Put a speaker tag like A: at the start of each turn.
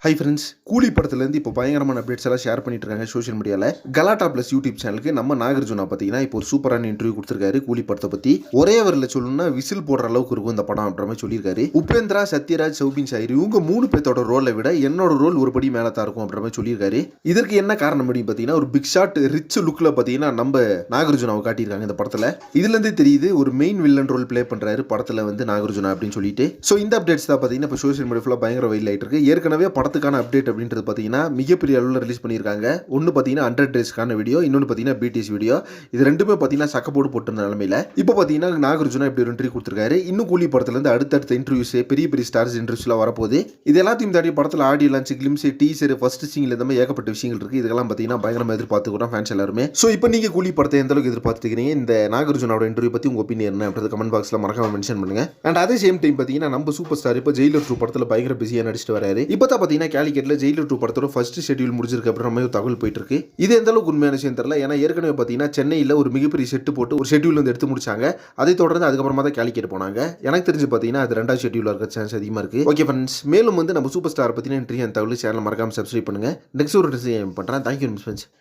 A: Hi friends, கூலி படத்துலேருந்து இப்போ பயங்கரமான அப்டேட்ஸ் எல்லாம் ஷேர் பண்ணிட்டு இருக்காங்க சோஷியல் மீடியாவில். கலாட்டா ப்ளஸ் யூடியூப் சேனலுக்கு நம்ம நாகார்ஜுனா பார்த்தீங்கன்னா இப்போ ஒரு சூப்பரான இன்டர்வியூ கொடுத்துருக்காரு கூலி படத்தை பற்றி. ஒரே வரில் சொல்லணும்னா விசில் போடுற அளவுக்கு இருக்கும் இந்த படம் அப்படின்ற மாதிரி சொல்லியிருக்காரு. உபேந்திரா, சத்யராஜ், சௌபின் ஷாயிரி இவங்க 3 பேர்த்தோட ரோலை விட என்னோட ரோல் ஒரு படி மேலே தான் இருக்கும் அப்படின்ற மாதிரி சொல்லியிருக்காரு. இதற்கு என்ன காரணம் அப்படின்னு பார்த்தீங்கன்னா ஒரு பிக் ஷாட் ரிச் லுக்கில் பார்த்தீங்கன்னா நம்ம நாகார்ஜுனாவை காட்டியிருக்காங்க இந்த படத்தில். இதுலேருந்து தெரியுது ஒரு மெயின் வில்லன் ரோல் பிளே பண்ணுறாரு படத்தில் வந்து நாகார்ஜுனா அப்படின்னு சொல்லிட்டு. ஸோ இந்த அப்டேட்ஸ் தான் பார்த்தீங்கன்னா இப்போ சோஷியல் மீடியா ஃபுல்லாக பயங்கர வெயில் ஆகிட்டு இருக்கு. ஏற்கனவே படத்துக்கான அப்டேட் அப்படின்றது பார்த்தீங்கன்னா மிகப்பெரிய அளவில் ரிலீஸ் பண்ணியிருக்காங்க. ஒன்று பார்த்தீங்கன்னா 100 டேஸ்க்கான வீடியோ, இன்னொன்று பார்த்தீங்கன்னா பிடிஎஸ் வீடியோ. இது ரெண்டுமே பார்த்தீங்கன்னா சக்கப்போடு போட்டிருந்த நிலமையில இப்போ பார்த்தீங்கன்னா நாகார்ஜுனா இப்படி ஒரு இன்டர்வியூ கொடுத்துருக்காரு. இன்னும் கூலி படத்துலேருந்து அடுத்தடுத்த இன்டர்வியூஸ் பெரிய பெரிய ஸ்டார்ஸ் இன்டர்வியூஸ்லாம் வரப்போகுது. இது எல்லாத்தையும் தாண்டி படத்தில் audio launch, glimpse, teaser, first single இந்த மாதிரி ஏகப்பட்ட விஷயங்கள் இருக்குது. இதெல்லாம் பார்த்தீங்கன்னா பயங்கரமாக எதிர்பார்த்துக்கிறோம் ஃபேன்ஸ் எல்லாருமே. ஸோ இப்போ நீங்கள் கூலி படத்தை எந்த அளவுக்கு எதிர்பார்த்துக்கிறீங்க, இந்த நாகார்ஜுனாவோட இன்டர்வியூ பற்றி உங்கள் ஒப்பீனியன் என்ன அப்படின்றது கமெண்ட் பாக்ஸில் மறக்காம மென்ஷன் பண்ணுங்க. அண்ட் அதே சேம் டைம் பார்த்தீங்கன்னா நம்ம சூப்பர் ஸ்டார் இப்போ ஜெயிலர் 2 படத்தில் பயங்கர பிஸியாக நடிச்சிட்டு வராரு. இப்போ தான் பார்த்தீங்கன்னா கேலிக்கெட்டில் ஜெயிலர் 2 படத்தோட ஃபர்ஸ்ட் ஷெட்யூல் முடிஞ்சிருக்கு அப்படின்ற மாதிரி தகவல் போயிட்டு இருக்கு. இது எந்த அளவுக்கு உண்மையான விஷயம் தெரியல. ஏன்னா ஏற்கனவே பார்த்தீங்கன்னா சென்னையில் ஒரு மிகப்பெரிய செட்டு போட்டு ஒரு ஷெட்யூல் வந்து எடுத்து முடிச்சாங்க. அதை தொடர்ந்து அதுக்கப்புறமா தான் கேலிக்கெட் போனாங்க. எனக்கு தெரிஞ்சு பார்த்தீங்கன்னா அது 2வது ஷெட்யூலாக இருக்க சான்ஸ் அதிகமாக இருக்கு. ஓகே ஃப்ரெண்ட்ஸ், மேலும் வந்து நம்ம சூப்பர் ஸ்டார் பற்றின தகவல் சேனல் மறக்காம சப்ஸ்கிரைப் பண்ணுங்க. நெக்ஸ்ட் ஒரு டிசைன் பண்ணுறேன். Thank you friends.